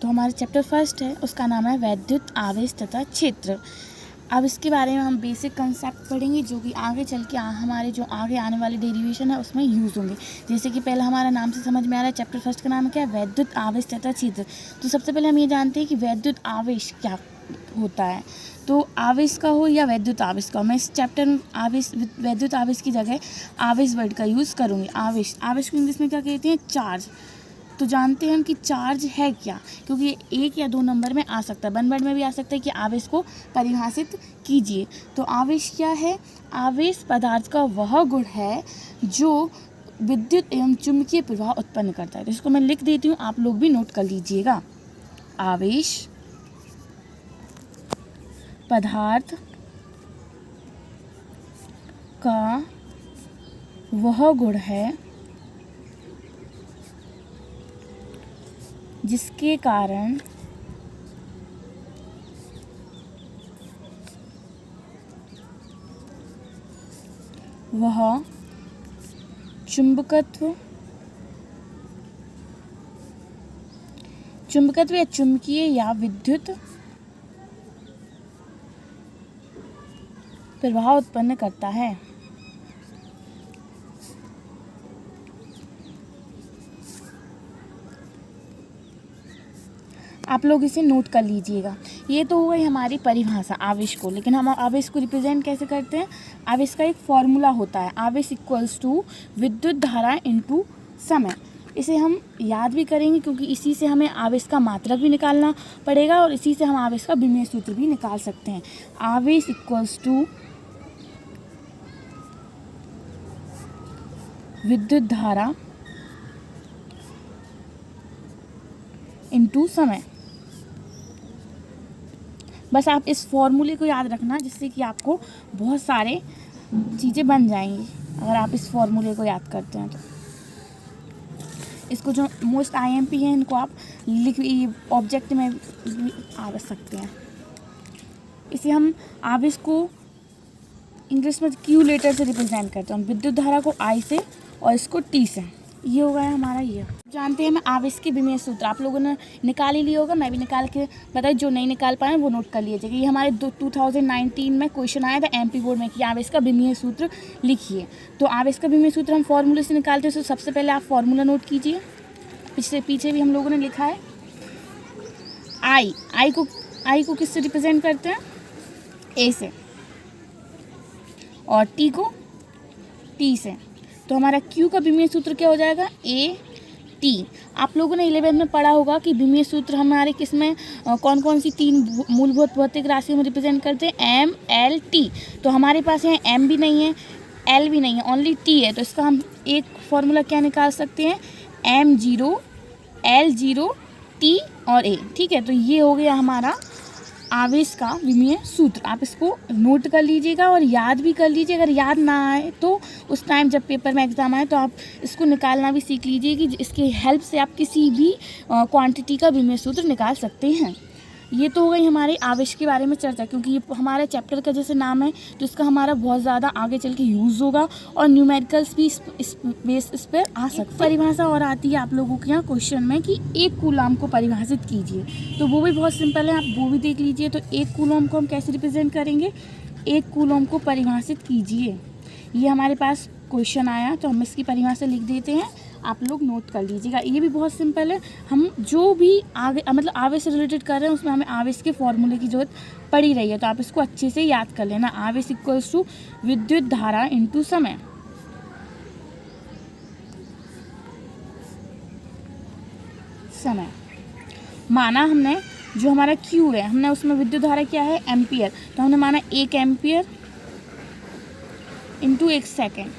तो हमारा chapter first है, उसका नाम है वैद्युत आवेश तथा क्षेत्र। अब इसके बारे में हम बेसिक कंसेप्ट पढ़ेंगे जो कि आगे चल के हमारे जो आगे आने वाले डेरिवेशन है उसमें यूज़ होंगे। जैसे कि पहले हमारा नाम से समझ में आ रहा है, चैप्टर फर्स्ट का नाम क्या है, वैद्युत आवेश तथा क्षेत्र। तो सबसे पहले हम ये जानते हैं कि वैद्युत आवेश क्या होता है। तो आवेश का हो या वैद्युत आवेश का हो, मैं इस चैप्टर में वैद्युत आवेश की जगह आवेश वर्ड का यूज़ करूँगी। आवेश को इंग्लिश में क्या कहते हैं, चार्ज। तो जानते हैं हम कि चार्ज है क्या, क्योंकि ये 1 या 2 नंबर में आ सकता है, 1 वर्ड में भी आ सकता है कि आवेश को परिभाषित कीजिए। तो आवेश क्या है, आवेश पदार्थ का वह गुण है जो विद्युत एवं चुंबकीय प्रवाह उत्पन्न करता है। तो इसको मैं लिख देती हूँ, आप लोग भी नोट कर लीजिएगा। आवेश पदार्थ का वह गुण है जिसके कारण वह चुंबकत्व या चुंबकीय या विद्युत प्रवाह उत्पन्न करता है। आप लोग इसे नोट कर लीजिएगा। ये तो हो गई हमारी परिभाषा आवेश को, लेकिन हम आवेश को रिप्रेजेंट कैसे करते हैं। आवेश का एक फॉर्मूला होता है, आवेश इक्वल्स टू विद्युत धारा इनटू समय। इसे हम याद भी करेंगे क्योंकि इसी से हमें आवेश का मात्रक भी निकालना पड़ेगा और इसी से हम आवेश का विमेय सूत्र भी निकाल सकते हैं। आवेश इक्वल्स टू विद्युत धारा इनटू समय। बस आप इस फॉर्मूले को याद रखना, जिससे कि आपको बहुत सारे चीज़ें बन जाएंगी अगर आप इस फॉर्मूले को याद करते हैं। तो इसको जो मोस्ट IMP है इनको आप ऑब्जेक्ट में आ सकते हैं। इसे हम आवेश को इंग्लिश में Q लेटर से रिप्रेजेंट करते हैं, विद्युत धारा को I से और इसको T से। ये हो गया हमारा। ये जानते हैं मैं आवेश के विमेय सूत्र आप लोगों ने निकाल ही लिया होगा, मैं भी निकाल के बताइए, जो नहीं निकाल पाए वो नोट कर लीजिएगा। ये हमारे 2019 में क्वेश्चन आया था MP बोर्ड में कि आवेश का विमेय सूत्र लिखिए। तो आवेश का विमेय सूत्र हम फॉर्मूले से निकालते हैं। तो सबसे पहले आप फॉर्मूला नोट कीजिए, पीछे भी हम लोगों ने लिखा है। आई को किससे रिप्रेजेंट करते हैं, A से, और T को T से। तो हमारा Q का विमेय सूत्र क्या हो जाएगा, AT। आप लोगों ने 11 में पढ़ा होगा कि विमेय सूत्र हमारे किस में कौन कौन सी 3 मूलभूत भौतिक राशियों में रिप्रेजेंट करते हैं, M L T। तो हमारे पास यहाँ M भी नहीं है, L भी नहीं है, ओनली T है। तो इसका हम एक फॉर्मूला क्या निकाल सकते हैं, M0 L0 T और A। ठीक है, तो ये हो गया हमारा आवेश का विमेय सूत्र। आप इसको नोट कर लीजिएगा और याद भी कर लीजिए। अगर याद ना आए तो उस टाइम जब पेपर में एग्ज़ाम आए तो आप इसको निकालना भी सीख लीजिए कि इसके हेल्प से आप किसी भी क्वांटिटी का विमेय सूत्र निकाल सकते हैं। ये तो हो गई हमारे आवेश के बारे में चर्चा, क्योंकि ये हमारे चैप्टर का जैसे नाम है तो इसका हमारा बहुत ज़्यादा आगे चल के यूज़ होगा और न्यूमेरिकल्स भी इस पर आ सकते हैं। परिभाषा और आती है आप लोगों के यहाँ क्वेश्चन में कि 1 कूलम को परिभाषित कीजिए, तो वो भी बहुत सिंपल है, आप वो भी देख लीजिए। तो 1 कूलम को हम कैसे रिप्रेजेंट करेंगे, 1 कूलम को परिभाषित कीजिए। ये हमारे पास क्वेश्चन आया तो हम इसकी परिभाषा लिख देते हैं, आप लोग नोट कर लीजिएगा। ये भी बहुत सिंपल है, हम जो भी आगे मतलब आवेश से रिलेटेड कर रहे हैं उसमें हमें आवेश के फॉर्मूले की जरूरत पड़ी रही है, तो आप इसको अच्छे से याद कर लेना। आवेश इक्वल्स टू विद्युत धारा इनटू समय। माना हमने जो हमारा Q है, हमने उसमें विद्युत धारा क्या है, एम्पियर, तो हमने माना 1 एम्पियर इंटू 1 सेकेंड।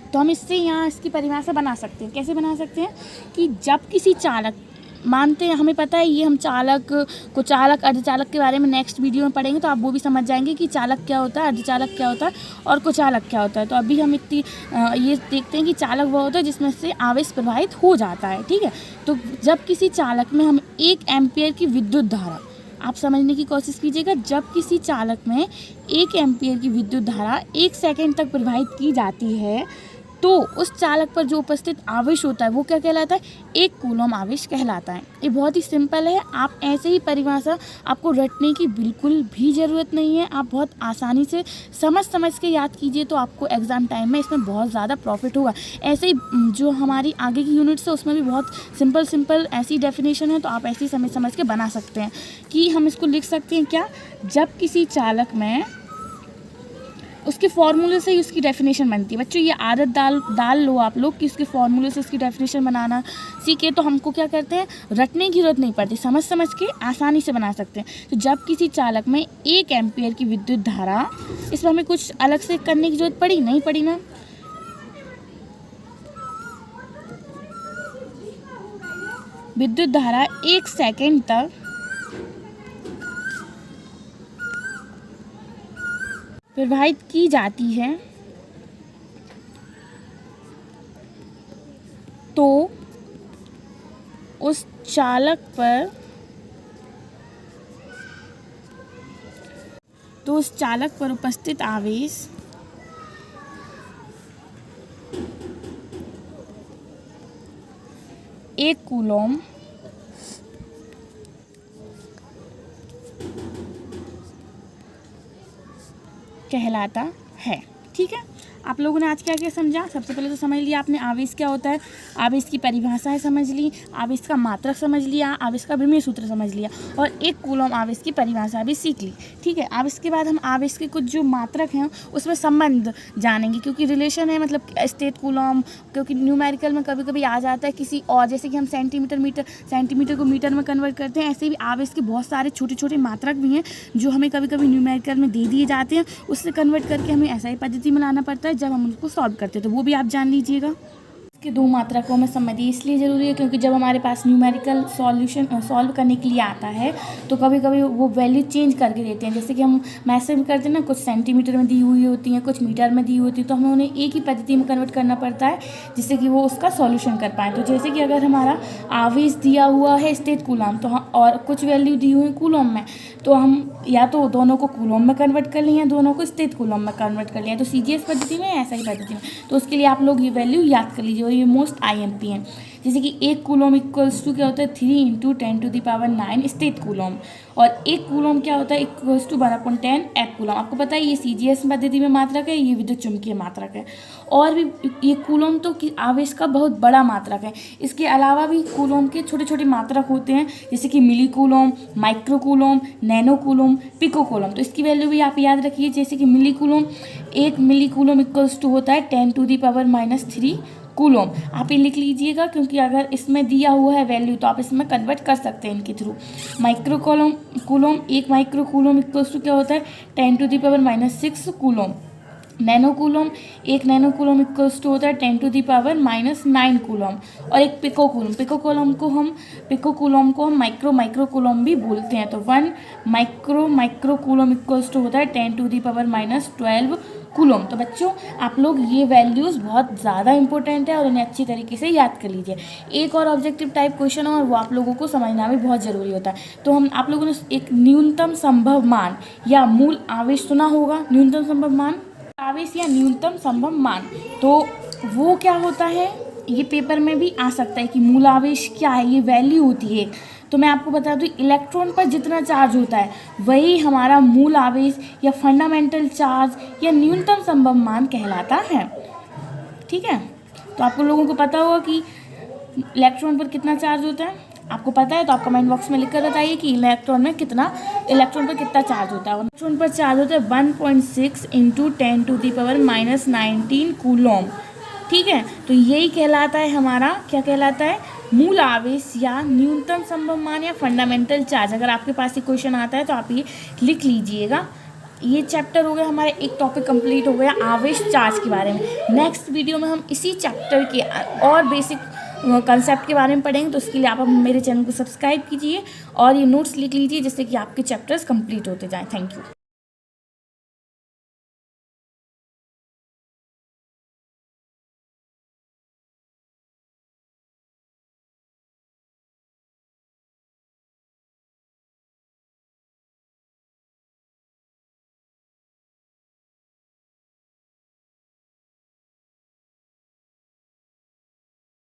तो हम इससे यहाँ इसकी परिभाषा बना सकते हैं। कैसे बना सकते हैं कि जब किसी चालक, मानते हैं हमें पता है ये हम चालक अर्धचालक के बारे में नेक्स्ट वीडियो में पढ़ेंगे, तो आप वो भी समझ जाएंगे कि चालक क्या होता है, अर्धचालक क्या होता है और कुचालक क्या होता है। तो अभी हम ये देखते हैं कि चालक वो होता है जिसमें से आवेश प्रवाहित हो जाता है। ठीक है, तो जब किसी चालक में हम 1 एम्पियर की विद्युत धारा, आप समझने की कोशिश कीजिएगा, जब किसी चालक में 1 एम्पियर की विद्युत धारा 1 सेकेंड तक प्रवाहित की जाती है तो उस चालक पर जो उपस्थित आवेश होता है वो क्या कहलाता है, 1 कूलम आवेश कहलाता है। ये बहुत ही सिंपल है, आप ऐसे ही परिभाषा आपको रटने की बिल्कुल भी ज़रूरत नहीं है, आप बहुत आसानी से समझ के याद कीजिए तो आपको एग्ज़ाम टाइम में इसमें बहुत ज़्यादा प्रॉफिट होगा। ऐसे ही जो हमारी आगे की यूनिट्स है उसमें भी बहुत सिंपल ऐसी डेफिनेशन है, तो आप ऐसे ही समझ के बना सकते हैं कि हम इसको लिख सकते हैं क्या, जब किसी चालक में, उसके फॉर्मूले से ही उसकी डेफिनेशन बनती है। बच्चों ये आदत डाल लो आप लोग कि उसके फॉर्मूले से उसकी डेफिनेशन बनाना सीखे, तो हमको क्या करते हैं, रटने की जरूरत नहीं पड़ती, समझ के आसानी से बना सकते हैं। तो जब किसी चालक में 1 एम्पियर की विद्युत धारा, इसमें हमें कुछ अलग से करने की जरूरत नहीं पड़ी ना, विद्युत धारा 1 सेकेंड तक प्रवाहित की जाती है, तो उस चालक पर उपस्थित आवेश एक कूलम कहलाता है। ठीक है, आप लोगों ने आज क्या क्या समझा, सबसे पहले तो समझ लिया आपने आवेश क्या होता है, आवेश की परिभाषाएं समझ ली, आवेश का मात्रक समझ लिया, आवेश का विमेय सूत्र समझ लिया, और 1 कूलम आवेश की परिभाषा भी सीख ली। ठीक है, अब इसके बाद हम आवेश के कुछ जो मात्रक हैं उसमें संबंध जानेंगे, क्योंकि रिलेशन है, मतलब स्टेट कूलम, क्योंकि न्यूमेरिकल में कभी कभी आ जाता है किसी और, जैसे कि हम सेंटीमीटर को मीटर में कन्वर्ट करते हैं, ऐसे भी आवेश के बहुत सारे छोटे छोटे मात्रक भी हैं जो हमें कभी कभी न्यूमेरिकल में दे दिए जाते हैं, उससे कन्वर्ट करके हमें ऐसा ही पद्धति में लाना पड़ता है जब हम उनको सॉल्व करते हैं, तो वो भी आप जान लीजिएगा। इसके 2 मात्रकों में समझिए इसलिए ज़रूरी है क्योंकि जब हमारे पास न्यूमेरिकल सॉल्व करने के लिए आता है तो कभी कभी वो वैल्यू चेंज करके देते हैं, जैसे कि हम मैसेज करते हैं ना, कुछ सेंटीमीटर में दी हुई होती हैं, कुछ मीटर में दी होती है, तो हमें उन्हें एक ही पद्धति में कन्वर्ट करना पड़ता है जिससे कि वो उसका सॉल्यूशन कर पाएँ। तो जैसे कि अगर हमारा आवेश दिया हुआ है स्टेट कूलम, तो हम और कुछ वैल्यू दी हुई है कूलम में, तो हम या तो दोनों को कूलम में कन्वर्ट कर लें या दोनों को स्टेट कूलम में कन्वर्ट कर लें, तो सीजीएस पद्धति में ऐसा ही पद्धति में, तो उसके लिए आप लोग ये वैल्यू याद कर लीजिए, और ये मोस्ट आईएमपी है। जैसे कि 1 कूलम इक्वल्स टू क्या होता है, 3 × 10⁹ स्टेट कूलम, और 1 कूलम क्या होता है, इक्वल्स टू 1/10 एक कूलम। आपको पता है ये सीजीएस पद्धति में मात्रक है, ये विद्युत चुम्बकीय मात्रक है, और भी ये कूलम तो आवेश का बहुत बड़ा मात्रक है। इसके अलावा भी कूलम के छोटे छोटे मात्रक होते हैं, जैसे कि milli coulomb, micro coulomb, nano coulomb, pico coulomb, तो इसकी वैल्यू भी आप याद रखिए। जैसे कि milli coulomb, 1 milli coulomb equals to होता है 10⁻³ कूलम, आप ये लिख लीजिएगा क्योंकि अगर इसमें दिया हुआ है वैल्यू तो आप इसमें कन्वर्ट कर सकते हैं इनके through. Micro coulomb 1 micro coulomb equals to क्या होता है 10⁻⁻6 coulomb. Nano coulomb 1 nano coulomb equals to होता है 10⁻⁹ कूलम, और एक पिको कूलम को हम माइक्रो कूलम भी बोलते हैं, तो 1 माइक्रो कूलम इक्वल्स टू होता है 10⁻12 कूलम। तो बच्चों आप लोग ये वैल्यूज़ बहुत ज़्यादा इंपॉर्टेंट है और इन्हें अच्छी तरीके से याद कर लीजिए। एक और ऑब्जेक्टिव टाइप क्वेश्चन है और वो आप लोगों को समझना भी बहुत ज़रूरी होता है। तो हम आप लोगों ने एक न्यूनतम संभव मान या मूल आवेश सुना होगा, न्यूनतम संभव मान आवेश या न्यूनतम संभव मान, तो वो क्या होता है, ये पेपर में भी आ सकता है कि मूल आवेश क्या है, ये वैल्यू होती है। तो मैं आपको बता दूं इलेक्ट्रॉन पर जितना चार्ज होता है वही हमारा मूल आवेश या फंडामेंटल चार्ज या न्यूनतम संभव मान कहलाता है। ठीक है, तो आप लोगों को पता होगा कि इलेक्ट्रॉन पर कितना चार्ज होता है, आपको पता है तो आप कमेंट बॉक्स में लिख कर बताइए कि इलेक्ट्रॉन पर कितना चार्ज होता है। इलेक्ट्रॉन पर चार्ज होता है 1.6 × 10⁻⁻19 कूलम। ठीक है, तो यही कहलाता है हमारा, क्या कहलाता है, मूल आवेश या न्यूनतम संभव मान या फंडामेंटल चार्ज। अगर आपके पास ये क्वेश्चन आता है तो आप ये लिख लीजिएगा। ये चैप्टर हो गया हमारे, एक टॉपिक कंप्लीट हो गया आवेश चार्ज के बारे में। नेक्स्ट वीडियो में हम इसी चैप्टर के और बेसिक कंसेप्ट के बारे में पढ़ेंगे, तो उसके लिए आप मेरे चैनल को सब्सक्राइब कीजिए और ये नोट्स लिख लीजिए जिससे कि आपके चैप्टर्स कंप्लीट होते जाएं। Thank you.